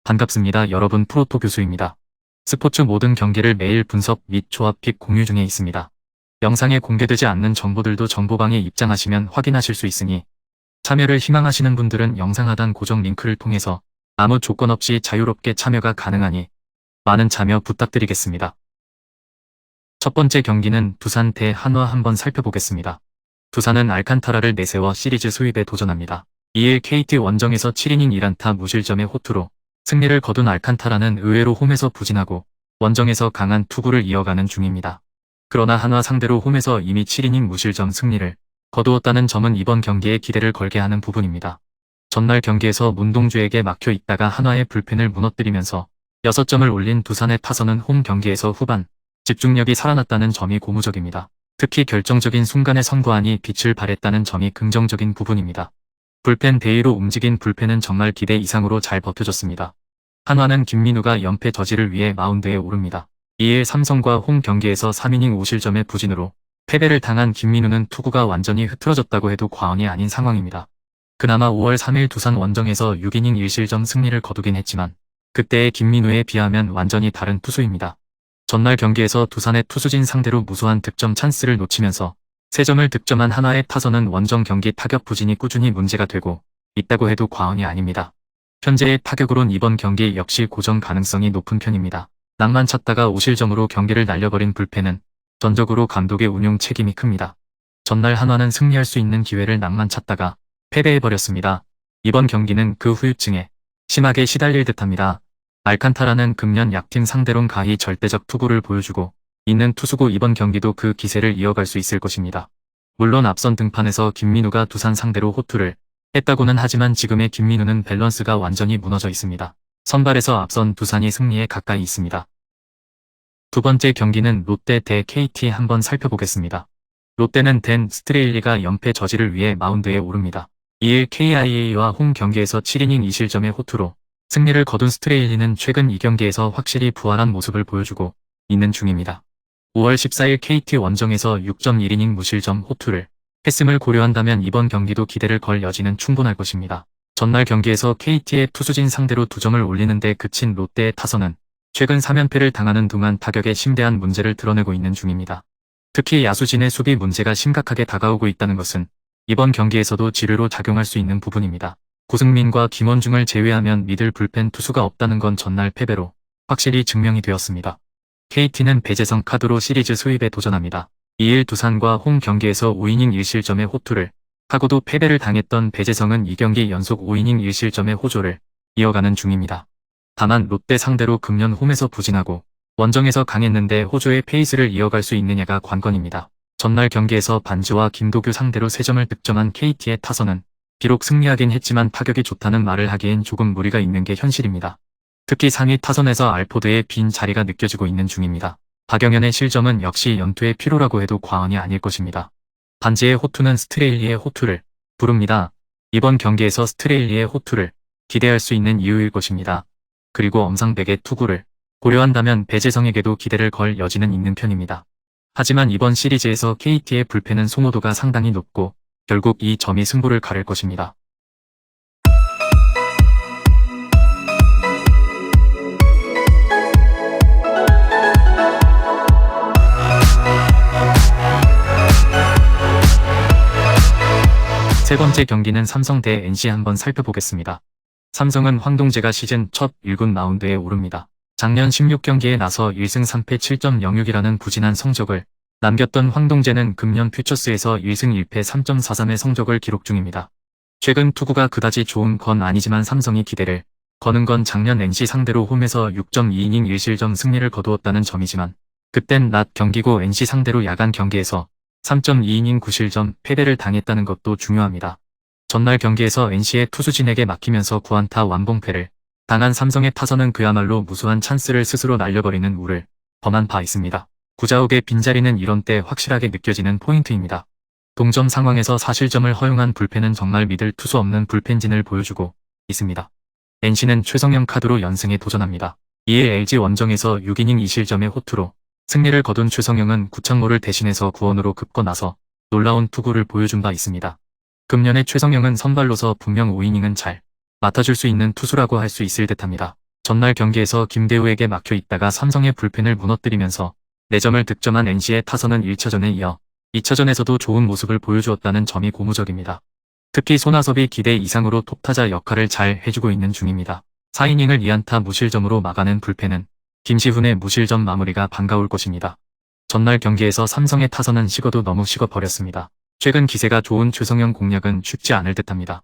반갑습니다. 여러분, 프로토 교수입니다. 스포츠 모든 경기를 매일 분석 및 조합 픽 공유 중에 있습니다. 영상에 공개되지 않는 정보들도 정보방에 입장하시면 확인하실 수 있으니 참여를 희망하시는 분들은 영상 하단 고정 링크를 통해서 아무 조건 없이 자유롭게 참여가 가능하니 많은 참여 부탁드리겠습니다. 첫 번째 경기는 두산 대 한화 한번 살펴보겠습니다. 두산은 알칸타라를 내세워 시리즈 수입에 도전합니다. 2일 KT 원정에서 7이닝 1안타 무실점의 호투로 승리를 거둔 알칸타라는 의외로 홈에서 부진하고 원정에서 강한 투구를 이어가는 중입니다. 그러나 한화 상대로 홈에서 이미 7이닝 무실점 승리를 거두었다는 점은 이번 경기에 기대를 걸게 하는 부분입니다. 전날 경기에서 문동주에게 막혀 있다가 한화의 불펜을 무너뜨리면서 6점을 올린 두산의 타선은 홈 경기에서 후반 집중력이 살아났다는 점이 고무적입니다. 특히 결정적인 순간에 선구안이 빛을 발했다는 점이 긍정적인 부분입니다. 불펜 대위로 움직인 불펜은 정말 기대 이상으로 잘 버텨줬습니다. 한화는 김민우가 연패 저지를 위해 마운드에 오릅니다. 2일 삼성과 홈 경기에서 3이닝 5실점의 부진으로 패배를 당한 김민우는 투구가 완전히 흐트러졌다고 해도 과언이 아닌 상황입니다. 그나마 5월 3일 두산 원정에서 6이닝 1실점 승리를 거두긴 했지만 그때의 김민우에 비하면 완전히 다른 투수입니다. 전날 경기에서 두산의 투수진 상대로 무수한 득점 찬스를 놓치면서 3점을 득점한 한화의 타선은 원정 경기 타격 부진이 꾸준히 문제가 되고 있다고 해도 과언이 아닙니다. 현재의 타격으론 이번 경기 역시 고정 가능성이 높은 편입니다. 낭만 찾다가 5실점으로 경기를 날려버린 불펜은 전적으로 감독의 운용 책임이 큽니다. 전날 한화는 승리할 수 있는 기회를 낭만 찾다가 패배해버렸습니다. 이번 경기는 그 후유증에 심하게 시달릴 듯합니다. 알칸타라는 금년 약팀 상대론 가히 절대적 투구를 보여주고 있는 투수고 이번 경기도 그 기세를 이어갈 수 있을 것입니다. 물론 앞선 등판에서 김민우가 두산 상대로 호투를 했다고는 하지만 지금의 김민우는 밸런스가 완전히 무너져 있습니다. 선발에서 앞선 두산이 승리에 가까이 있습니다. 두 번째 경기는 롯데 대 KT 한번 살펴보겠습니다. 롯데는 댄 스트레일리가 연패 저지를 위해 마운드에 오릅니다. 2일 KIA와 홈 경기에서 7이닝 2실점의 호투로 승리를 거둔 스트레일리는 최근 2경기에서 확실히 부활한 모습을 보여주고 있는 중입니다. 5월 14일 KT 원정에서 6.1이닝 무실점 호투를 했음을 고려한다면 이번 경기도 기대를 걸 여지는 충분할 것입니다. 전날 경기에서 KT의 투수진 상대로 2점을 올리는데 그친 롯데의 타선은 최근 3연패를 당하는 동안 타격에 심대한 문제를 드러내고 있는 중입니다. 특히 야수진의 수비 문제가 심각하게 다가오고 있다는 것은 이번 경기에서도 지뢰로 작용할 수 있는 부분입니다. 고승민과 김원중을 제외하면 믿을 불펜 투수가 없다는 건 전날 패배로 확실히 증명이 되었습니다. KT는 배재성 카드로 시리즈 수입에 도전합니다. 2일 두산과 홈 경기에서 5이닝 1실점의 호투를 하고도 패배를 당했던 배재성은 2경기 연속 5이닝 1실점의 호조를 이어가는 중입니다. 다만 롯데 상대로 금년 홈에서 부진하고 원정에서 강했는데 호조의 페이스를 이어갈 수 있느냐가 관건입니다. 전날 경기에서 반지와 김도규 상대로 3점을 득점한 KT의 타선은 비록 승리하긴 했지만 타격이 좋다는 말을 하기엔 조금 무리가 있는 게 현실입니다. 특히 상위 타선에서 알포드의 빈 자리가 느껴지고 있는 중입니다. 박영현의 실점은 역시 연투의 피로라고 해도 과언이 아닐 것입니다. 반지의 호투는 스트레일리의 호투를 부릅니다. 이번 경기에서 스트레일리의 호투를 기대할 수 있는 이유일 것입니다. 그리고 엄상백의 투구를 고려한다면 배재성에게도 기대를 걸 여지는 있는 편입니다. 하지만 이번 시리즈에서 KT의 불펜은 소모도가 상당히 높고 결국 이 점이 승부를 가릴 것입니다. 세 번째 경기는 삼성 대 NC 한번 살펴보겠습니다. 삼성은 황동재가 시즌 첫 1군 마운드에 오릅니다. 작년 16경기에 나서 1승 3패 7.06이라는 부진한 성적을 남겼던 황동재는 금년 퓨처스에서 1승 1패 3.43의 성적을 기록 중입니다. 최근 투구가 그다지 좋은 건 아니지만 삼성이 기대를 거는 건 작년 NC 상대로 홈에서 6.2이닝 1실점 승리를 거두었다는 점이지만 그땐 낮 경기고 NC 상대로 야간 경기에서 3.2이닝 9실점 패배를 당했다는 것도 중요합니다. 전날 경기에서 NC의 투수진에게 막히면서 9안타 완봉패를 당한 삼성의 타선은 그야말로 무수한 찬스를 스스로 날려버리는 우를 범한 바 있습니다. 구자욱의 빈자리는 이런 때 확실하게 느껴지는 포인트입니다. 동점 상황에서 4실점을 허용한 불펜은 정말 믿을 투수 없는 불펜진을 보여주고 있습니다. NC는 최성형 카드로 연승에 도전합니다. 이에 LG 원정에서 6이닝 2실점의 호투로 승리를 거둔 최성형은 구창모를 대신해서 구원으로 긋고 나서 놀라운 투구를 보여준 바 있습니다. 금년의 최성형은 선발로서 분명 5이닝은 잘 맡아줄 수 있는 투수라고 할 수 있을 듯합니다. 전날 경기에서 김대우에게 막혀 있다가 삼성의 불펜을 무너뜨리면서 4점을 득점한 NC의 타선은 1차전에 이어 2차전에서도 좋은 모습을 보여주었다는 점이 고무적입니다. 특히 손아섭이 기대 이상으로 톱타자 역할을 잘 해주고 있는 중입니다. 4이닝을 2안타 무실점으로 막아낸 불펜은 김시훈의 무실점 마무리가 반가울 것입니다. 전날 경기에서 삼성의 타선은 식어도 너무 식어버렸습니다. 최근 기세가 좋은 최성형 공략은 쉽지 않을 듯합니다.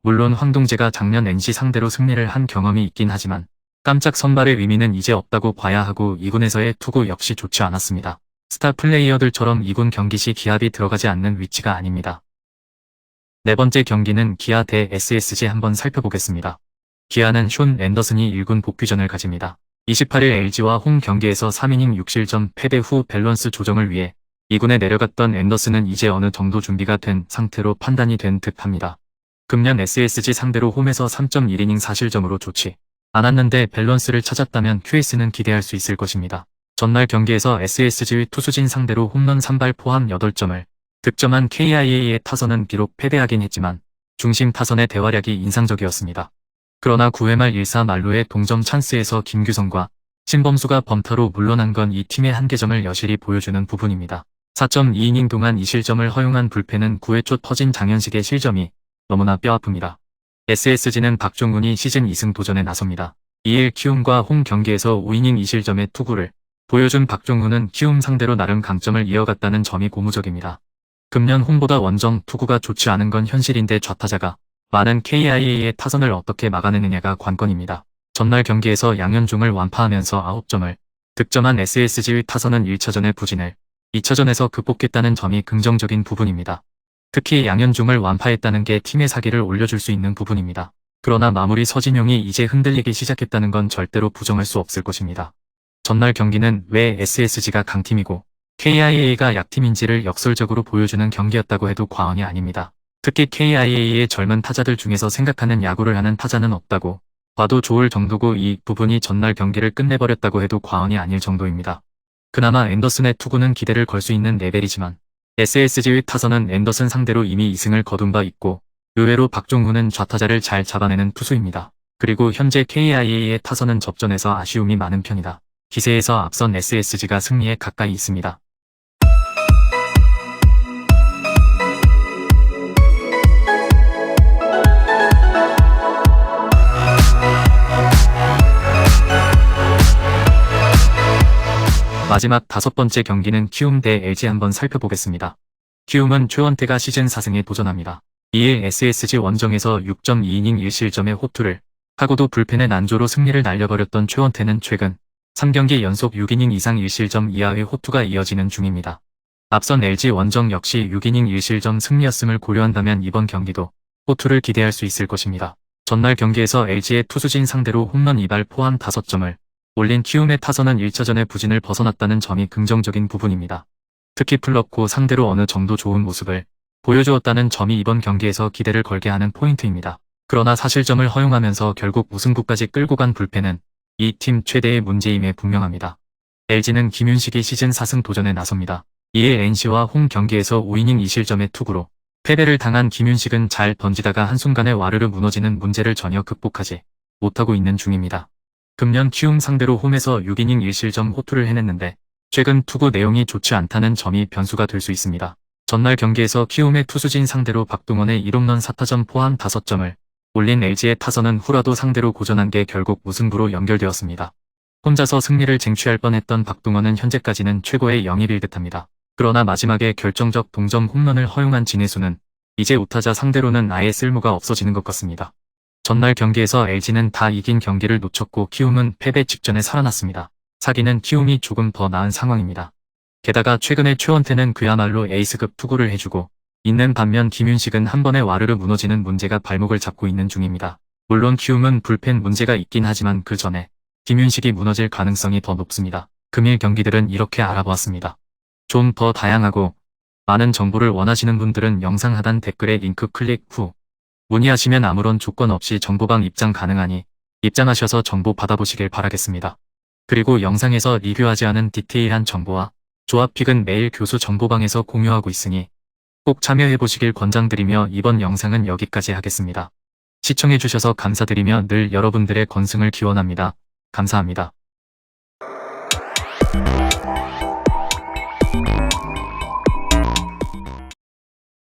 물론 황동재가 작년 NC 상대로 승리를 한 경험이 있긴 하지만 깜짝 선발의 의미는 이제 없다고 봐야 하고 2군에서의 투구 역시 좋지 않았습니다. 스타 플레이어들처럼 2군 경기 시 기합이 들어가지 않는 위치가 아닙니다. 네 번째 경기는 기아 대 SSG 한번 살펴보겠습니다. 기아는 숀 앤더슨이 1군 복귀전을 가집니다. 28일 LG와 홈 경기에서 3이닝 6실점 패배 후 밸런스 조정을 위해 2군에 내려갔던 앤더슨은 이제 어느 정도 준비가 된 상태로 판단이 된 듯합니다. 금년 SSG 상대로 홈에서 3.1이닝 4실점으로 좋지 않았는데 밸런스를 찾았다면 QS는 기대할 수 있을 것입니다. 전날 경기에서 SSG의 투수진 상대로 홈런 3발 포함 8점을 득점한 KIA의 타선은 비록 패배하긴 했지만 중심 타선의 대활약이 인상적이었습니다. 그러나 9회 말 1사 만루의 동점 찬스에서 김규성과 신범수가 범타로 물러난 건 이 팀의 한계점을 여실히 보여주는 부분입니다. 4.2이닝 동안 2실점을 허용한 불펜은 9회 초 터진 장현식의 실점이 너무나 뼈아픕니다. SSG는 박종훈이 시즌 2승 도전에 나섭니다. 2일 키움과 홈 경기에서 5이닝 2실점의 투구를 보여준 박종훈은 키움 상대로 나름 강점을 이어갔다는 점이 고무적입니다. 금년 홈보다 원정 투구가 좋지 않은 건 현실인데 좌타자가 많은 KIA의 타선을 어떻게 막아내느냐가 관건입니다. 전날 경기에서 양현종을 완파하면서 9점을 득점한 SSG의 타선은 1차전의 부진을 2차전에서 극복했다는 점이 긍정적인 부분입니다. 특히 양현종을 완파했다는 게 팀의 사기를 올려줄 수 있는 부분입니다. 그러나 마무리 서진용이 이제 흔들리기 시작했다는 건 절대로 부정할 수 없을 것입니다. 전날 경기는 왜 SSG가 강팀이고 KIA가 약팀인지를 역설적으로 보여주는 경기였다고 해도 과언이 아닙니다. 특히 KIA의 젊은 타자들 중에서 생각하는 야구를 하는 타자는 없다고 봐도 좋을 정도고 이 부분이 전날 경기를 끝내버렸다고 해도 과언이 아닐 정도입니다. 그나마 앤더슨의 투구는 기대를 걸 수 있는 레벨이지만 SSG의 타선은 앤더슨 상대로 이미 2승을 거둔 바 있고 의외로 박종훈은 좌타자를 잘 잡아내는 투수입니다. 그리고 현재 KIA의 타선은 접전에서 아쉬움이 많은 편이다. 기세에서 앞선 SSG가 승리에 가까이 있습니다. 마지막 5번째 경기는 키움 대 LG 한번 살펴보겠습니다. 키움은 최원태가 시즌 4승에 도전합니다. 2일 SSG 원정에서 6.2이닝 1실점의 호투를 하고도 불펜의 난조로 승리를 날려버렸던 최원태는 최근 3경기 연속 6이닝 이상 1실점 이하의 호투가 이어지는 중입니다. 앞선 LG 원정 역시 6이닝 1실점 승리였음을 고려한다면 이번 경기도 호투를 기대할 수 있을 것입니다. 전날 경기에서 LG의 투수진 상대로 홈런 2발 포함 5점을 올린 키움의 타선은 1차전의 부진을 벗어났다는 점이 긍정적인 부분입니다. 특히 플럭코 상대로 어느 정도 좋은 모습을 보여주었다는 점이 이번 경기에서 기대를 걸게 하는 포인트입니다. 그러나 사실점을 허용하면서 결국 우승부까지 끌고 간 불펜은 이 팀 최대의 문제임에 분명합니다. LG는 김윤식이 시즌 4승 도전에 나섭니다. 2일 NC와 홈 경기에서 5이닝 2실점의 투구로 패배를 당한 김윤식은 잘 던지다가 한순간에 와르르 무너지는 문제를 전혀 극복하지 못하고 있는 중입니다. 금년 키움 상대로 홈에서 6이닝 1실점 호투를 해냈는데 최근 투구 내용이 좋지 않다는 점이 변수가 될 수 있습니다. 전날 경기에서 키움의 투수진 상대로 박동원의 1홈런 4타점 포함 5점을 올린 LG의 타선은 후라도 상대로 고전한 게 결국 무승부로 연결되었습니다. 혼자서 승리를 쟁취할 뻔했던 박동원은 현재까지는 최고의 영입일 듯합니다. 그러나 마지막에 결정적 동점 홈런을 허용한 진해수는 이제 우타자 상대로는 아예 쓸모가 없어지는 것 같습니다. 전날 경기에서 LG는 다 이긴 경기를 놓쳤고 키움은 패배 직전에 살아났습니다. 사기는 키움이 조금 더 나은 상황입니다. 게다가 최근에 최원태는 그야말로 에이스급 투구를 해주고 있는 반면 김윤식은 한 번에 와르르 무너지는 문제가 발목을 잡고 있는 중입니다. 물론 키움은 불펜 문제가 있긴 하지만 그 전에 김윤식이 무너질 가능성이 더 높습니다. 금일 경기들은 이렇게 알아보았습니다. 좀 더 다양하고 많은 정보를 원하시는 분들은 영상 하단 댓글에 링크 클릭 후 문의하시면 아무런 조건 없이 정보방 입장 가능하니 입장하셔서 정보 받아보시길 바라겠습니다. 그리고 영상에서 리뷰하지 않은 디테일한 정보와 조합픽은 매일 교수 정보방에서 공유하고 있으니 꼭 참여해보시길 권장드리며 이번 영상은 여기까지 하겠습니다. 시청해주셔서 감사드리며 늘 여러분들의 건승을 기원합니다. 감사합니다.